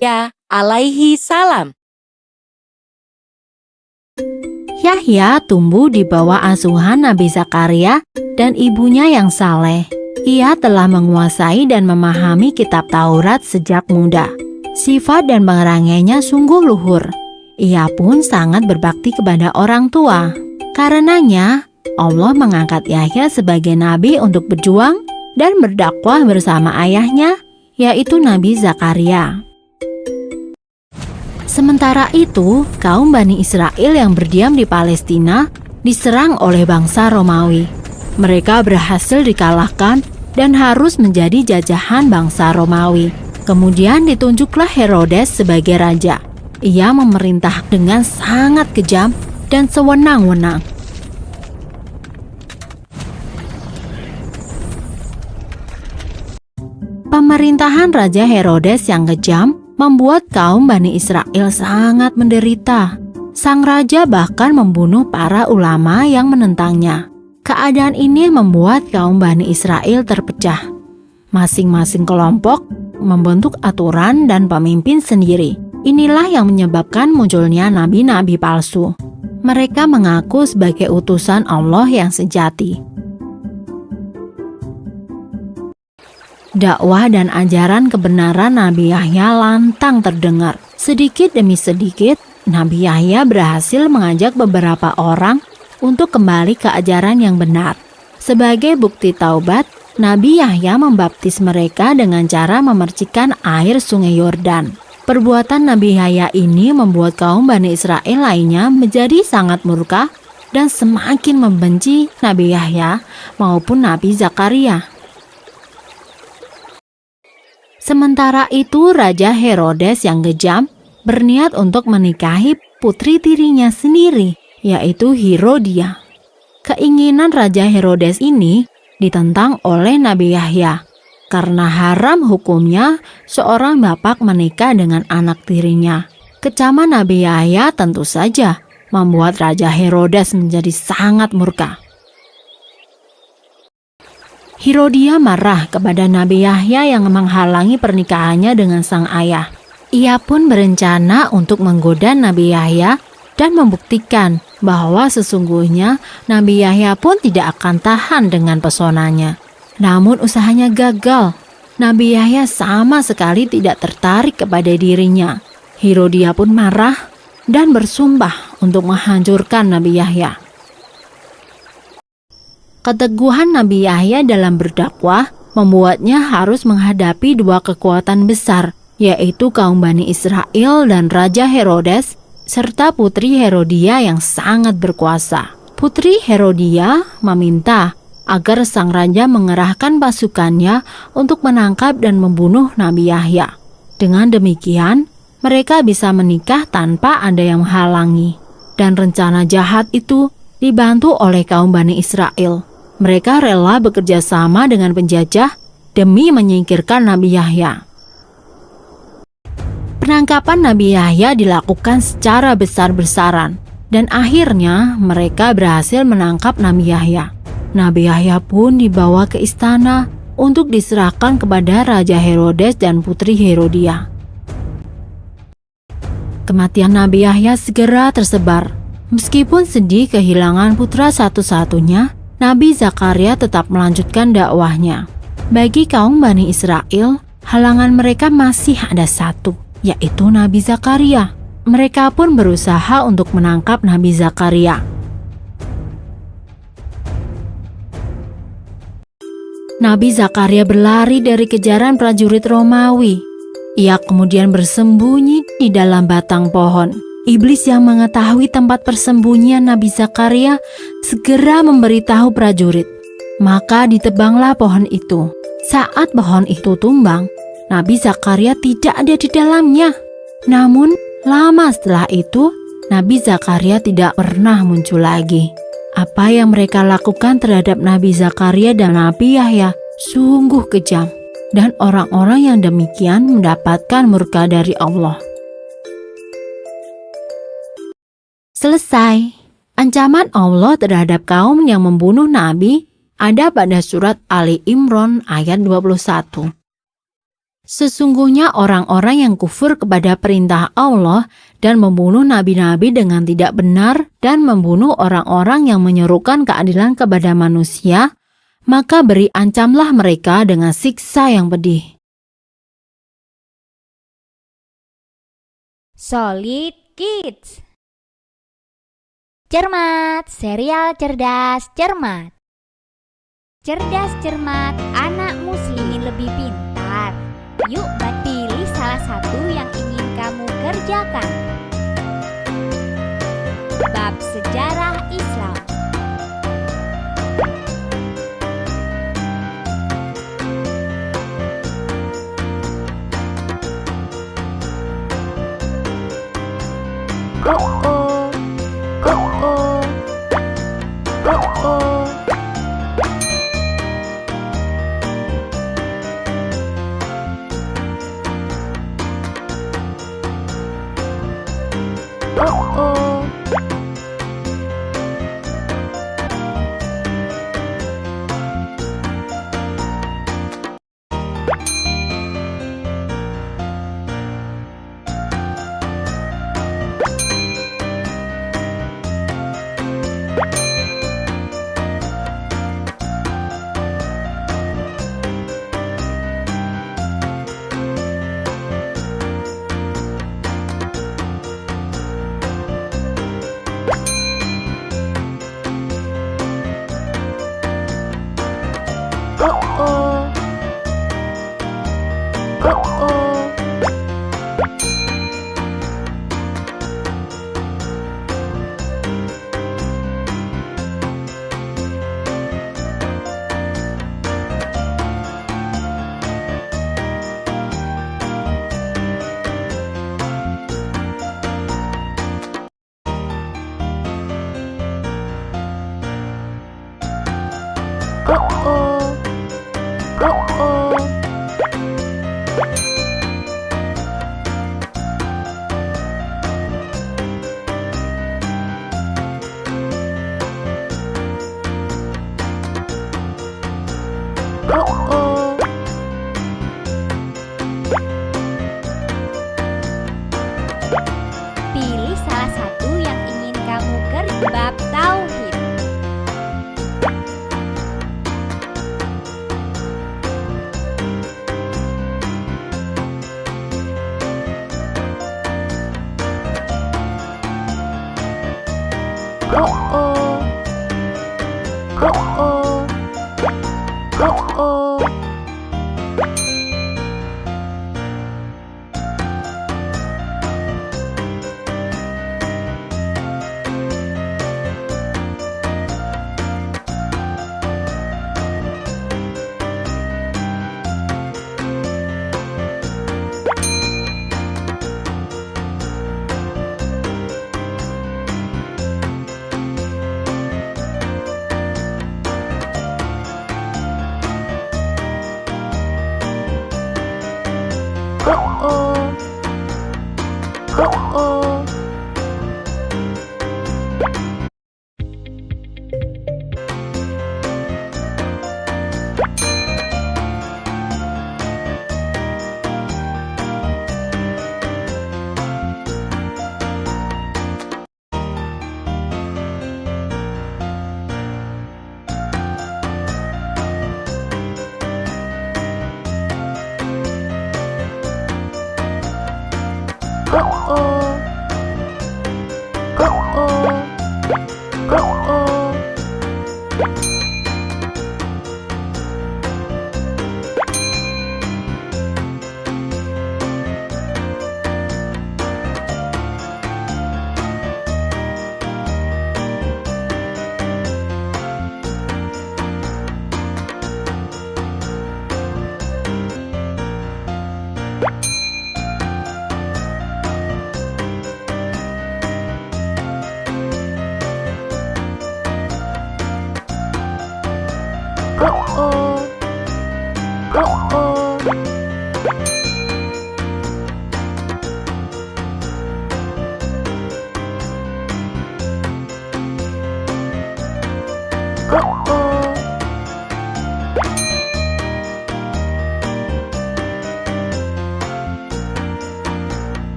Ya, alaihi salam. Yahya tumbuh di bawah asuhan Nabi Zakaria dan ibunya yang saleh. Ia telah menguasai dan memahami kitab Taurat sejak muda. Sifat dan pengerangainya sungguh luhur. Ia pun sangat berbakti kepada orang tua. Karenanya, Allah mengangkat Yahya sebagai nabi untuk berjuang dan berdakwah bersama ayahnya, yaitu Nabi Zakaria. Sementara itu, kaum Bani Israel yang berdiam di Palestina diserang oleh bangsa Romawi. Mereka berhasil dikalahkan dan harus menjadi jajahan bangsa Romawi. Kemudian ditunjuklah Herodes sebagai raja. Ia memerintah dengan sangat kejam dan sewenang-wenang. Pemerintahan Raja Herodes yang kejam membuat kaum Bani Israel sangat menderita. Sang raja bahkan membunuh para ulama yang menentangnya. Keadaan ini membuat kaum Bani Israel terpecah. Masing-masing kelompok membentuk aturan dan pemimpin sendiri. Inilah yang menyebabkan munculnya nabi-nabi palsu. Mereka mengaku sebagai utusan Allah yang sejati. Dakwah dan ajaran kebenaran Nabi Yahya lantang terdengar. Sedikit demi sedikit, Nabi Yahya berhasil mengajak beberapa orang untuk kembali ke ajaran yang benar. Sebagai bukti taubat, Nabi Yahya membaptis mereka dengan cara memercikkan air sungai Yordan. Perbuatan Nabi Yahya ini membuat kaum Bani Israel lainnya menjadi sangat murka dan semakin membenci Nabi Yahya maupun Nabi Zakaria. Sementara itu, Raja Herodes yang kejam berniat untuk menikahi putri tirinya sendiri, yaitu Herodia. Keinginan Raja Herodes ini ditentang oleh Nabi Yahya, karena haram hukumnya seorang bapak menikah dengan anak tirinya. Kecaman Nabi Yahya tentu saja membuat Raja Herodes menjadi sangat murka. Herodia marah kepada Nabi Yahya yang menghalangi pernikahannya dengan sang ayah. Ia pun berencana untuk menggoda Nabi Yahya dan membuktikan bahwa sesungguhnya Nabi Yahya pun tidak akan tahan dengan pesonanya. Namun usahanya gagal. Nabi Yahya sama sekali tidak tertarik kepada dirinya. Herodia pun marah dan bersumpah untuk menghancurkan Nabi Yahya. Keteguhan Nabi Yahya dalam berdakwah membuatnya harus menghadapi dua kekuatan besar, yaitu kaum Bani Israel dan Raja Herodes, serta putri Herodia yang sangat berkuasa. Putri Herodia meminta agar sang raja mengerahkan pasukannya untuk menangkap dan membunuh Nabi Yahya. Dengan demikian, mereka bisa menikah tanpa ada yang menghalangi. Dan rencana jahat itu dibantu oleh kaum Bani Israel. Mereka rela bekerja sama dengan penjajah demi menyingkirkan Nabi Yahya. Penangkapan Nabi Yahya dilakukan secara besar-besaran dan akhirnya mereka berhasil menangkap Nabi Yahya. Nabi Yahya pun dibawa ke istana untuk diserahkan kepada Raja Herodes dan putri Herodia. Kematian Nabi Yahya segera tersebar. Meskipun sedih kehilangan putra satu-satunya, Nabi Zakaria tetap melanjutkan dakwahnya. Bagi kaum Bani Israel, halangan mereka masih ada satu, yaitu Nabi Zakaria. Mereka pun berusaha untuk menangkap Nabi Zakaria. Nabi Zakaria berlari dari kejaran prajurit Romawi. Ia kemudian bersembunyi di dalam batang pohon. Iblis yang mengetahui tempat persembunyian Nabi Zakaria segera memberitahu prajurit. Maka ditebanglah pohon itu. Saat pohon itu tumbang, Nabi Zakaria tidak ada di dalamnya. Namun, lama setelah itu, Nabi Zakaria tidak pernah muncul lagi. Apa yang mereka lakukan terhadap Nabi Zakaria dan Nabi Yahya sungguh kejam. Dan orang-orang yang demikian mendapatkan murka dari Allah. Selesai. Ancaman Allah terhadap kaum yang membunuh Nabi ada pada surat Ali Imran ayat 21. Sesungguhnya orang-orang yang kufur kepada perintah Allah dan membunuh nabi-nabi dengan tidak benar dan membunuh orang-orang yang menyerukan keadilan kepada manusia, maka beri ancamlah mereka dengan siksa yang pedih. Solid Kids. Cermat, serial cerdas cermat. Cerdas cermat, anak muslim ingin lebih pintar. Yuk pilih salah satu yang ingin kamu kerjakan. Bab sejarah Islam. Oh oh, oh oh, oh oh. Oh oh. Pilih salah satu yang ingin kamu kerjakan. Bab tauhid. Oh oh, oh oh, oh oh.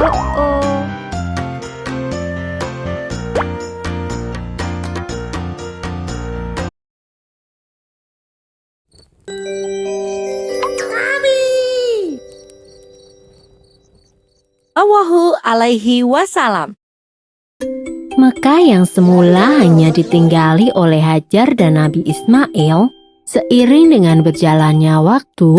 Oh. Allahu alaihi wasallam. Mekah yang semula hanya ditinggali oleh Hajar dan Nabi Ismail, seiring dengan berjalannya waktu,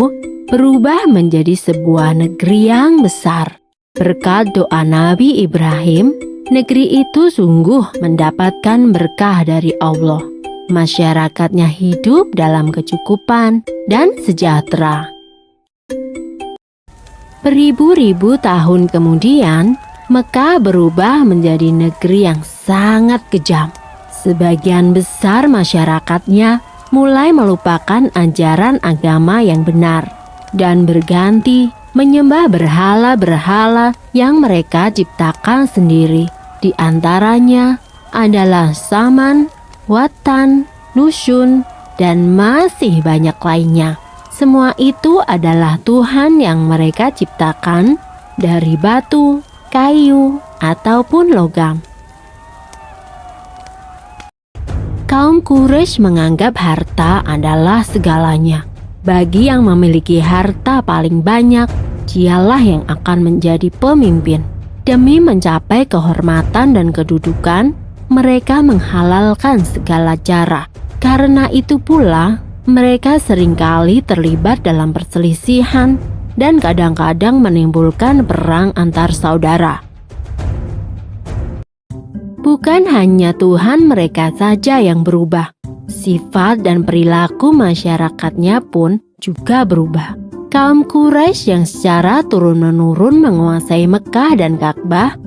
berubah menjadi sebuah negeri yang besar. Berkat doa Nabi Ibrahim, negeri itu sungguh mendapatkan berkah dari Allah. Masyarakatnya hidup dalam kecukupan dan sejahtera. Beribu-ribu tahun kemudian, Mekah berubah menjadi negeri yang sangat kejam. Sebagian besar masyarakatnya mulai melupakan ajaran agama yang benar dan berganti menyembah berhala-berhala yang mereka ciptakan sendiri. Di antaranya adalah Saman, Watan, Nusyun, dan masih banyak lainnya. Semua itu adalah Tuhan yang mereka ciptakan dari batu, kayu, ataupun logam. Kaum Quraisy menganggap harta adalah segalanya. Bagi yang memiliki harta paling banyak, dialah yang akan menjadi pemimpin. Demi mencapai kehormatan dan kedudukan, mereka menghalalkan segala cara. Karena itu pula, mereka seringkali terlibat dalam perselisihan dan kadang-kadang menimbulkan perang antar saudara. Bukan hanya Tuhan mereka saja yang berubah, sifat dan perilaku masyarakatnya pun juga berubah. Kaum Quraisy yang secara turun-menurun menguasai Mekah dan Ka'bah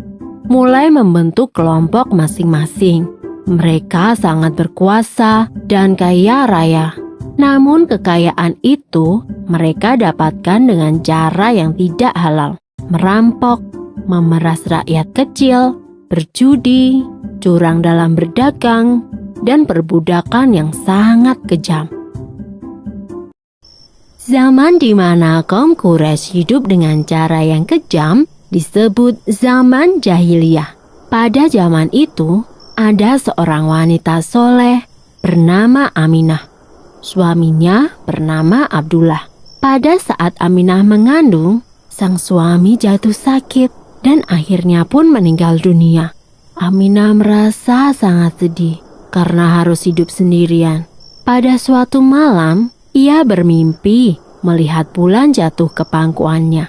mulai membentuk kelompok masing-masing. Mereka sangat berkuasa dan kaya raya. Namun kekayaan itu mereka dapatkan dengan cara yang tidak halal. Merampok, memeras rakyat kecil, berjudi, curang dalam berdagang, dan perbudakan yang sangat kejam. Zaman di mana kaum Quraisy hidup dengan cara yang kejam disebut zaman jahiliyah. Pada zaman itu, ada seorang wanita soleh bernama Aminah. Suaminya bernama Abdullah. Pada saat Aminah mengandung, sang suami jatuh sakit dan akhirnya pun meninggal dunia. Aminah merasa sangat sedih karena harus hidup sendirian. Pada suatu malam, ia bermimpi melihat bulan jatuh ke pangkuannya.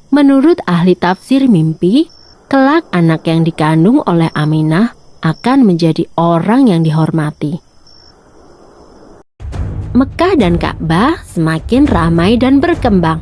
Menurut ahli tafsir mimpi, kelak anak yang dikandung oleh Aminah akan menjadi orang yang dihormati. Mekah dan Ka'bah semakin ramai dan berkembang.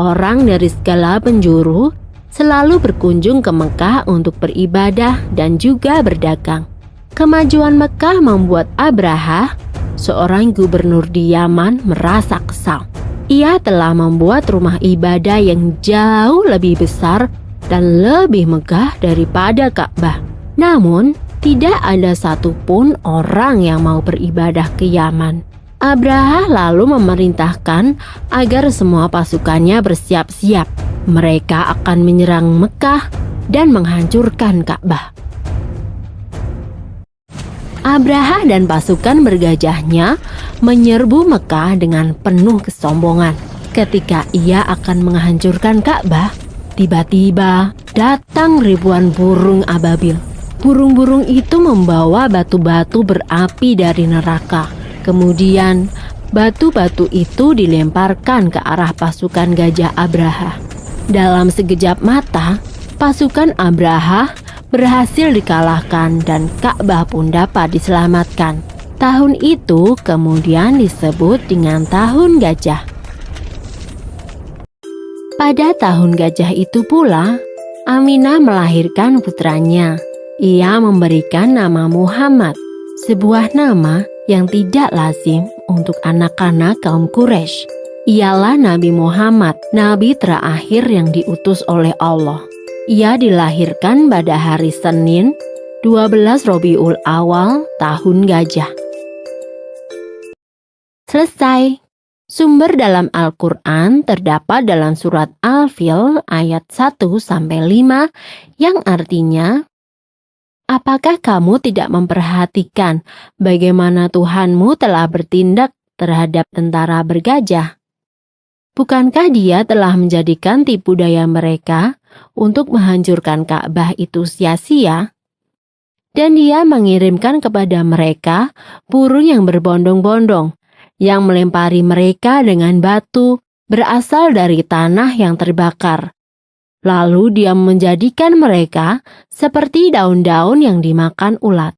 Orang dari segala penjuru selalu berkunjung ke Mekah untuk beribadah dan juga berdagang. Kemajuan Mekah membuat Abrahah, seorang gubernur di Yaman, merasa kesal. Ia telah membuat rumah ibadah yang jauh lebih besar dan lebih megah daripada Ka'bah. Namun, tidak ada satupun orang yang mau beribadah ke Yaman. Abrahah lalu memerintahkan agar semua pasukannya bersiap-siap. Mereka akan menyerang Mekah dan menghancurkan Ka'bah. Abrahah dan pasukan bergajahnya menyerbu Mekah dengan penuh kesombongan. Ketika ia akan menghancurkan Ka'bah, tiba-tiba datang ribuan burung ababil. Burung-burung itu membawa batu-batu berapi dari neraka. Kemudian, batu-batu itu dilemparkan ke arah pasukan gajah Abrahah. Dalam sekejap mata, pasukan Abrahah berhasil dikalahkan dan Ka'bah pun dapat diselamatkan. Tahun itu kemudian disebut dengan Tahun Gajah. Pada Tahun Gajah itu pula, Aminah melahirkan putranya. Ia memberikan nama Muhammad, sebuah nama yang tidak lazim untuk anak-anak kaum Quraisy. Ialah Nabi Muhammad, nabi terakhir yang diutus oleh Allah. Ia dilahirkan pada hari Senin, 12 Rabiul Awal, Tahun Gajah. Selesai. Sumber dalam Al-Quran terdapat dalam surat Al-Fil ayat 1-5 yang artinya, apakah kamu tidak memperhatikan bagaimana Tuhanmu telah bertindak terhadap tentara bergajah? Bukankah Dia telah menjadikan tipu daya mereka untuk menghancurkan Ka'bah itu sia-sia? Dan Dia mengirimkan kepada mereka burung yang berbondong-bondong, yang melempari mereka dengan batu berasal dari tanah yang terbakar. Lalu Dia menjadikan mereka seperti daun-daun yang dimakan ulat.